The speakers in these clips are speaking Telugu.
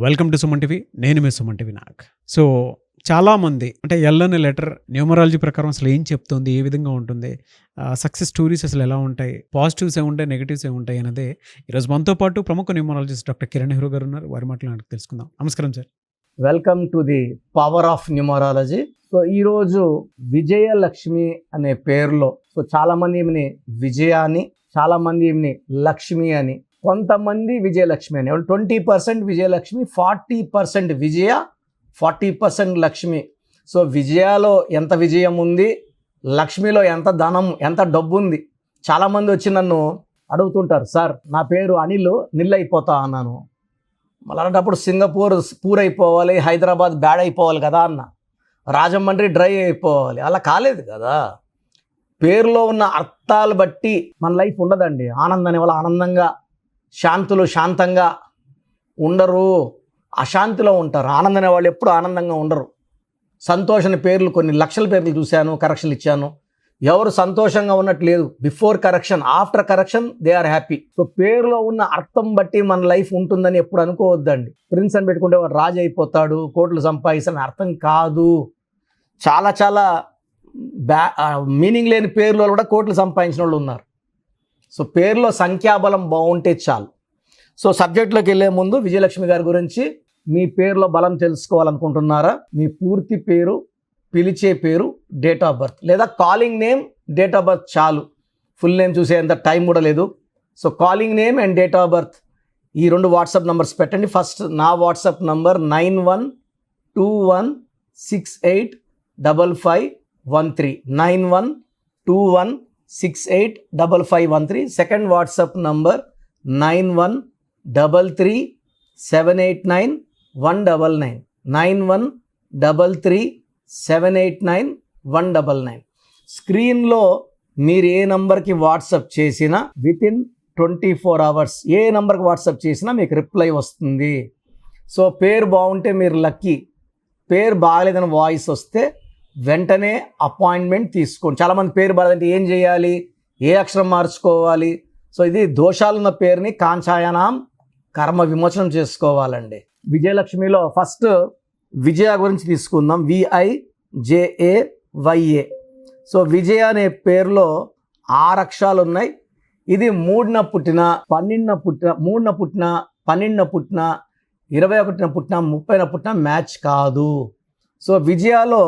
Welcome to Suman TV. నేను మీ సుమన్ టీవీ నాగ్. సో చాలామంది అంటే ఎల్ అనే లెటర్ న్యూమరాలజీ ప్రకారం అసలు ఏం చెప్తుంది, ఏ విధంగా ఉంటుంది, సక్సెస్ స్టోరీస్ అసలు ఎలా ఉంటాయి, పాజిటివ్స్ ఏముంటాయి, నెగిటివ్స్ ఏముంటాయి అనేది ఈరోజు మనతో పాటు ప్రముఖ న్యూమరాలజిస్ట్ డాక్టర్ కిరణ్ నెహ్రూ గారు ఉన్నారు. వారి మాటలు తెలుసుకుందాం. నమస్కారం sir. Welcome to the power of numerology. So ఈరోజు విజయలక్ష్మి అనే పేరులో చాలామంది ఈమెని విజయ అని, చాలామంది ఈమెని లక్ష్మి అని, కొంతమంది విజయలక్ష్మి అని. 20% విజయలక్ష్మి, 40% విజయ, 40% లక్ష్మి. సో విజయాలో ఎంత విజయం ఉంది, లక్ష్మిలో ఎంత ధనం, ఎంత డబ్బు ఉంది. చాలామంది వచ్చి నన్ను అడుగుతుంటారు, సార్ నా పేరు అనిల్, నిల్ అయిపోతా అన్నాను. మళ్ళీ అలాంటప్పుడు సింగపూర్ పూర్ అయిపోవాలి, హైదరాబాద్ బ్యాడ్ అయిపోవాలి కదా అన్న, రాజమండ్రి డ్రై అయిపోవాలి, అలా కాలేదు కదా. పేరులో ఉన్న అర్థాలు బట్టి మన లైఫ్ ఉండదండి. ఆనందాన్ని వల్ల ఆనందంగా, శాంతులు శాంతంగా ఉండరు, అశాంతిలో ఉంటారు. ఆనందనే వాళ్ళు ఎప్పుడు ఆనందంగా ఉండరు. సంతోషాన్ని పేర్లు కొన్ని లక్షల పేర్లు చూశాను, కరెక్షన్లు ఇచ్చాను. ఎవరు సంతోషంగా ఉన్నట్టు లేదు. Before correction, after correction they are happy. So పేరులో ఉన్న అర్థం బట్టి మన లైఫ్ ఉంటుందని ఎప్పుడు అనుకోవద్దండి. ప్రిన్స్ అని పెట్టుకుంటే వాడు రాజు అయిపోతాడు, కోట్లు సంపాదిస్తాను అర్థం కాదు. చాలా చాలా మీనింగ్ లేని పేర్లో కూడా కోట్లు సంపాదించిన వాళ్ళు ఉన్నారు. సో పేరులో సంఖ్యాబలం బాగుంటే చాలు. సో సబ్జెక్ట్లోకి వెళ్ళే ముందు విజయలక్ష్మి గారి గురించి, మీ పేరులో బలం తెలుసుకోవాలనుకుంటున్నారా? మీ పూర్తి పేరు, పిలిచే పేరు, డేట్ ఆఫ్ బర్త్ లేదా calling name, date of birth చాలు. ఫుల్ నేమ్ చూసేంత టైం కూడా లేదు. So calling name and date of birth, ఈ 2 వాట్సాప్ నంబర్స్ పెట్టండి. ఫస్ట్ నా WhatsApp number 9121685513, 9121685513. Second WhatsApp number 9133789199, 9133789199. స్క్రీన్లో మీరు ఏ నంబర్కి వాట్సాప్ చేసినా వితిన్ 24 hours ఏ నంబర్కి వాట్సాప్ చేసినా మీకు రిప్లై వస్తుంది. సో పేరు బాగుంటే మీరు లక్కీ. పేరు బాగలేదని వాయిస్ వస్తే వెంటనే అపాయింట్మెంట్ తీసుకోండి. చాలామంది పేరు బాగాలంటే ఏం చేయాలి, ఏ అక్షరం మార్చుకోవాలి. సో ఇది దోషాలున్న పేరుని కాంచాయనాం కర్మ విమోచనం చేసుకోవాలండి. విజయలక్ష్మిలో ఫస్ట్ విజయ గురించి తీసుకుందాం. VIJAYA. సో విజయ అనే పేరులో 6 అక్షరాలు ఉన్నాయి. ఇది 3న పుట్టిన, 12న పుట్టిన, 3న పుట్టిన, 12న పుట్టిన, 21న పుట్టిన, 30న పుట్టిన మ్యాచ్ కాదు. సో విజయాలో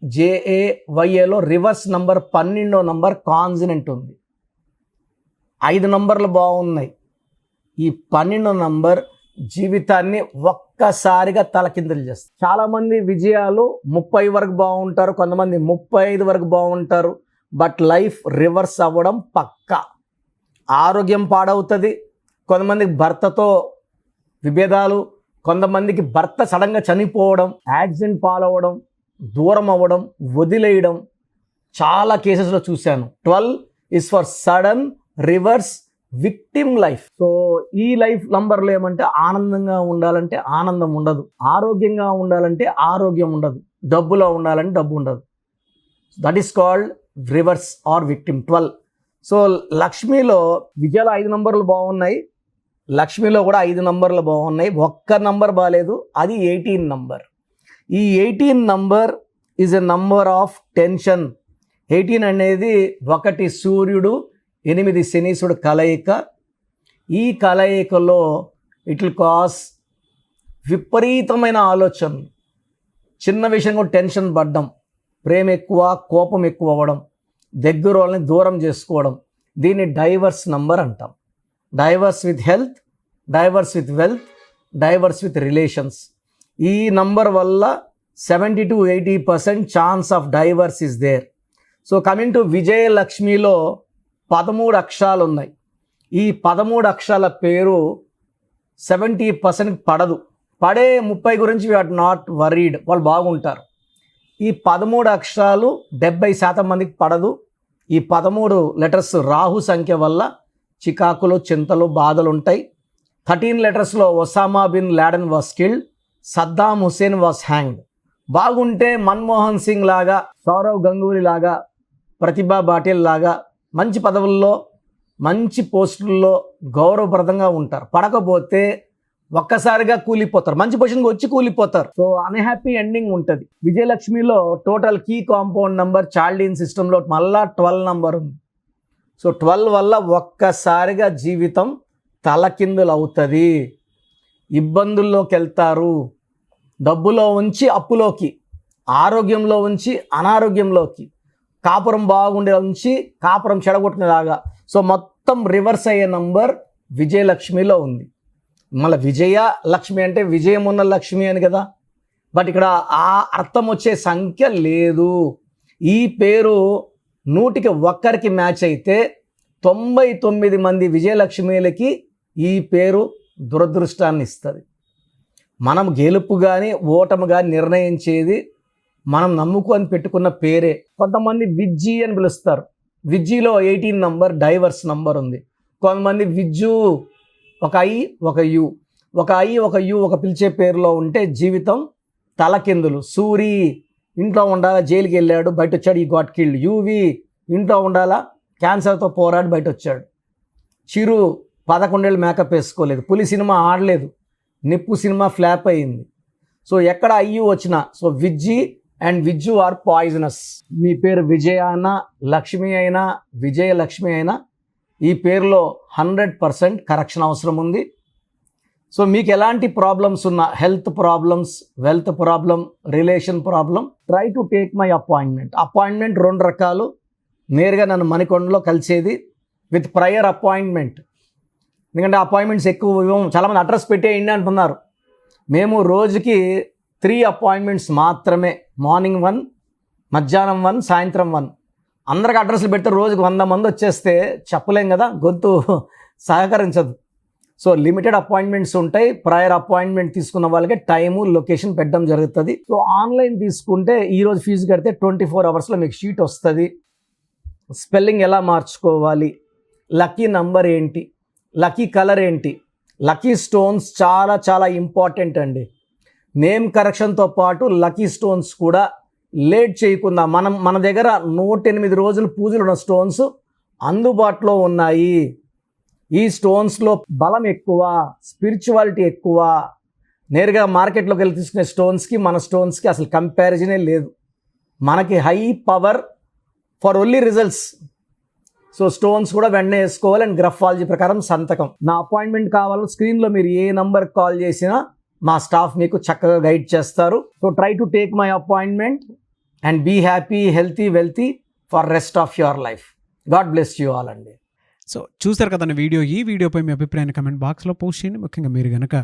VIJAYAలో రివర్స్ నంబర్ 12వ నంబర్ కాన్సనెంట్ ఉంది. 5 నంబర్లు బాగున్నాయి. ఈ 12వ నంబర్ జీవితాన్ని ఒక్కసారిగా తలకిందులు చేస్తారు. చాలామంది విజయాలు 30 వరకు బాగుంటారు, కొంతమంది 35 వరకు బాగుంటారు. బట్ లైఫ్ రివర్స్ అవ్వడం పక్కా. ఆరోగ్యం పాడవుతుంది. కొంతమందికి భర్తతో విభేదాలు, కొంతమందికి భర్త సడన్గా చనిపోవడం, యాక్సిడెంట్ పాలవ్వడం, దూరం అవ్వడం, వదిలేయడం చాలా కేసెస్లో చూశాను. 12 is for sudden reverse victim life. So ఈ లైఫ్ నంబర్లో ఏమంటే ఆనందంగా ఉండాలంటే ఆనందం ఉండదు, ఆరోగ్యంగా ఉండాలంటే ఆరోగ్యం ఉండదు, డబ్బులో ఉండాలంటే డబ్బు ఉండదు. That is called reverse or victim 12. So లక్ష్మిలో విజయలో 5 నంబర్లు బాగున్నాయి, లక్ష్మిలో కూడా 5 నంబర్లు బాగున్నాయి. ఒక్క నంబర్ బాగాలేదు, అది 18 నంబర్. ఈ 18 number is a number of tension. 18 అనేది 1 సూర్యుడు, 8 శనీశ్వరుడు కలయిక. ఈ కలయికలో ఇట్ విల్ కాస్ విపరీతమైన ఆలోచనలు, చిన్న విషయం కూడా టెన్షన్ పడ్డం, ప్రేమ ఎక్కువ, కోపం ఎక్కువ అవ్వడం, దగ్గర వాళ్ళని దూరం చేసుకోవడం. దీన్ని డైవర్స్ నంబర్ అంటాం. Divorce with health, divorce with wealth, divorce with relations. ఈ నంబర్ వల్ల 70 to 80% chance of divorce is there. So coming to విజయలక్ష్మిలో 13 అక్షరాలు ఉన్నాయి. ఈ 13 అక్షరాల పేరు 70% పడదు. పడే 30 గురించి వీఆర్ నాట్ వరీడ్, వాళ్ళు బాగుంటారు. ఈ 13 అక్షరాలు 70% మందికి పడదు. ఈ 13 లెటర్స్ రాహు సంఖ్య వల్ల చికాకులు, చింతలు, బాధలు ఉంటాయి. 13 లెటర్స్లో Osama bin Laden was killed, Saddam Hussein was hanged. బాగుంటే మన్మోహన్ సింగ్ లాగా, సౌరవ్ గంగూలీ లాగా, ప్రతిభా పాటిల్ లాగా మంచి పదవుల్లో, మంచి పోస్టుల్లో గౌరవప్రదంగా ఉంటారు. పడకపోతే ఒక్కసారిగా కూలిపోతారు, మంచి పొజిషన్కి వచ్చి కూలిపోతారు. సో అన్హ్యాపీ ఎండింగ్ ఉంటుంది. విజయలక్ష్మిలో total key compound number Chaldean సిస్టంలో మళ్ళా 12 నెంబర్ ఉంది. సో 12 వల్ల ఒక్కసారిగా జీవితం తలకిందులు అవుతుంది, ఇబ్బందుల్లోకి వెళ్తారు, డబ్బులో ఉంచి అప్పులోకి, ఆరోగ్యంలో ఉంచి అనారోగ్యంలోకి, కాపురం బాగుండే ఉంచి కాపురం చెడగొట్టుకునేలాగా. సో మొత్తం రివర్స్ అయ్యే నంబర్ విజయలక్ష్మిలో ఉంది. మళ్ళీ విజయ లక్ష్మి అంటే విజయం ఉన్న లక్ష్మి అని కదా, బట్ ఇక్కడ ఆ అర్థం వచ్చే సంఖ్య లేదు. ఈ పేరు 100కి 1 మ్యాచ్ అయితే 99 మంది విజయలక్ష్మిలకి ఈ పేరు దురదృష్టాన్ని ఇస్తుంది. మనం గెలుపు కానీ ఓటమి కానీ నిర్ణయించేది మనం నమ్ముకొని పెట్టుకున్న పేరే. కొంతమంది విజ్జి అని పిలుస్తారు. విజ్జిలో 18 నంబర్ డైవర్స్ నంబర్ ఉంది. కొంతమంది విజ్జు, ఒక ఐ ఒక యు, ఒక ఐ ఒక యు ఒక పిలిచే పేరులో ఉంటే జీవితం తలకిందులు. సూరి ఇంట్లో ఉండాలా, జైలుకి వెళ్ళాడు, బయట వచ్చాడు, ఈ గాట్ కిల్డ్. యూవి ఇంట్లో ఉండాలా, క్యాన్సర్తో పోరాడి బయట వచ్చాడు. చిరు 11 ఏళ్ళు మేకప్ వేసుకోలేదు, పులి సినిమా ఆడలేదు, నిప్పు సినిమా ఫ్లాప్ అయింది. సో ఎక్కడ అయ్యు వచ్చినా, so Vijji and Vijju are poisonous. మీ పేరు విజయ అయినా లక్ష్మి అయినా విజయలక్ష్మి అయినా ఈ పేరులో 100% కరెక్షన్ అవసరం ఉంది. సో మీకు ఎలాంటి ప్రాబ్లమ్స్ ఉన్నా, health problems, wealth problem, relation problem, try to take my appointment. Appointment 2 రకాలు. నేరుగా నన్ను మణికొండలో కలిసేది విత్ ప్రయర్ అపాయింట్మెంట్. ఎందుకంటే అపాయింట్మెంట్స్ ఎక్కువ ఇవ్వము. చాలామంది అడ్రస్ పెట్టేయండి అంటున్నారు. మేము రోజుకి 3 అపాయింట్మెంట్స్ మాత్రమే. మార్నింగ్ 1, మధ్యాహ్నం 1, సాయంత్రం 1. అందరికి అడ్రస్లు పెడితే రోజుకి 100 మంది వచ్చేస్తే చెప్పలేం కదా, గొంతు సహకరించదు. సో లిమిటెడ్ అపాయింట్మెంట్స్ ఉంటాయి. ప్రయర్ అపాయింట్మెంట్ తీసుకున్న వాళ్ళకి టైము, లొకేషన్ పెట్టడం జరుగుతుంది. సో ఆన్లైన్ తీసుకుంటే ఈరోజు ఫీజు కడితే 24 అవర్స్లో మీకు షీట్ వస్తుంది. స్పెల్లింగ్ ఎలా మార్చుకోవాలి, లక్కీ నంబర్ ఏంటి, లక్కీ కలర్ ఏంటి, లక్కీ స్టోన్స్ చాలా చాలా ఇంపార్టెంట్ అండి. నేమ్ కరెక్షన్తో పాటు లక్కీ స్టోన్స్ కూడా లేట్ చేయకుండా మన దగ్గర 108 రోజులు పూజలు ఉన్న స్టోన్స్ అందుబాటులో ఉన్నాయి. ఈ స్టోన్స్లో బలం ఎక్కువ, స్పిరిచువాలిటీ ఎక్కువ. నేరుగా మార్కెట్లోకి వెళ్ళి తీసుకునే స్టోన్స్కి మన స్టోన్స్కి అసలు కంపారిజనే లేదు. మనకి high power for only results. So stones కూడా వెంటనే వేసుకోవాలి. అండ్ గ్రఫాలజీ ప్రకారం సంతకం. నా అపాయింట్మెంట్ కావాలో స్క్రీన్లో మీరు ఏ నంబర్కి కాల్ చేసినా మా స్టాఫ్ మీకు చక్కగా గైడ్ చేస్తారు. So try to take my appointment and be happy, healthy, wealthy for rest of your life. God bless you all అండి. సో చూసారు కదా వీడియో. ఈ వీడియోపై మీ అభిప్రాయాన్ని కమెంట్ బాక్స్లో పోస్ట్ చేయండి. ముఖ్యంగా మీరు కనుక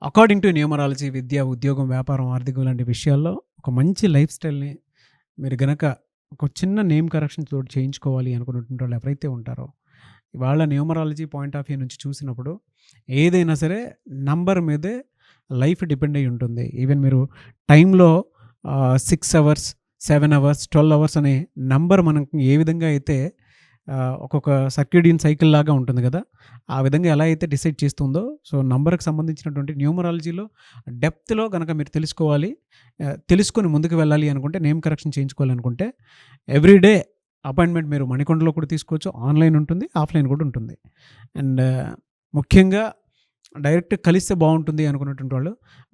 అకార్డింగ్ టు న్యూమరాలజీ, విద్య, ఉద్యోగం, వ్యాపారం, ఆర్థికం లాంటి విషయాల్లో ఒక మంచి లైఫ్ స్టైల్ని మీరు గనక ఒక చిన్న నేమ్ కరెక్షన్ తోటి చేయించుకోవాలి అనుకున్నటువంటి వాళ్ళు ఎవరైతే ఉంటారో, వాళ్ళ న్యూమరాలజీ పాయింట్ ఆఫ్ వ్యూ నుంచి చూసినప్పుడు ఏదైనా సరే నంబర్ మీదే లైఫ్ డిపెండ్ అయి ఉంటుంది. ఈవెన్ మీరు టైంలో 6 అవర్స్, 7 అవర్స్, 12 అవర్స్ అనే నంబర్ మనకి ఏ విధంగా అయితే ఒక్కొక్క సర్క్యూడియన్ సైకిల్ లాగా ఉంటుంది కదా, ఆ విధంగా ఎలా అయితే డిసైడ్ చేస్తుందో, సో నంబర్కి సంబంధించినటువంటి న్యూమరాలజీలో డెప్త్లో కనుక మీరు తెలుసుకొని ముందుకు వెళ్ళాలి అనుకుంటే, నేమ్ కరెక్షన్ చేయించుకోవాలనుకుంటే ఎవ్రీడే అపాయింట్మెంట్ మీరు మణికొండలో కూడా తీసుకోవచ్చు. ఆన్లైన్ ఉంటుంది, ఆఫ్లైన్ కూడా ఉంటుంది. అండ్ ముఖ్యంగా డైరెక్ట్ కలిస్తే బాగుంటుంది అనుకున్నటువంటి వాళ్ళు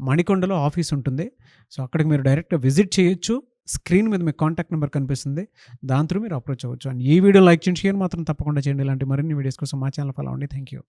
మణికొండలో ఆఫీస్ ఉంటుంది. సో అక్కడికి మీరు డైరెక్ట్గా విజిట్ చేయొచ్చు. స్క్రీన్ మీద మీకు కాంటాక్ట్ నెంబర్ కనిపిస్తుంది, దాని త్రూ మీరు అప్రోచ్ అవ్వచ్చు. అండ్ ఈ వీడియో లైక్ చేయండి, షేర్ మాత్రం తప్పకుండా చేయండి. ఇలాంటి మరిన్ని వీడియోస్ కోసం మా ఛానల్ ఫాలో అవ్వండి. Thank you.